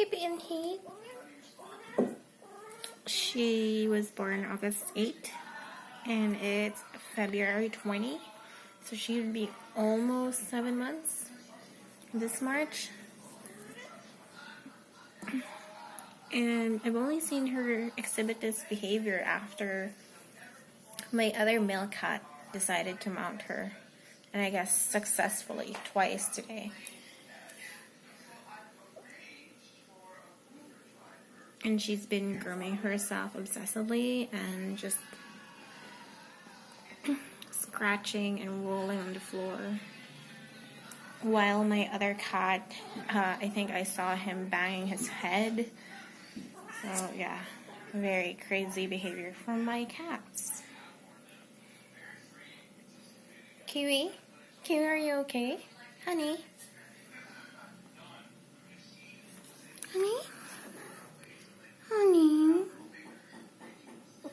baby in here. She was born August 8th, and it's February 20, so she would be almost 7 months this March. And I've only seen her exhibit this behavior after my other male cat decided to mount her, and I guess successfully twice today. And she's been grooming herself obsessively and just scratching and rolling on the floor. While my other cat, I think I saw him banging his head. So yeah, very crazy behavior from my cats. Kiwi? Kiwi, are you okay? Honey?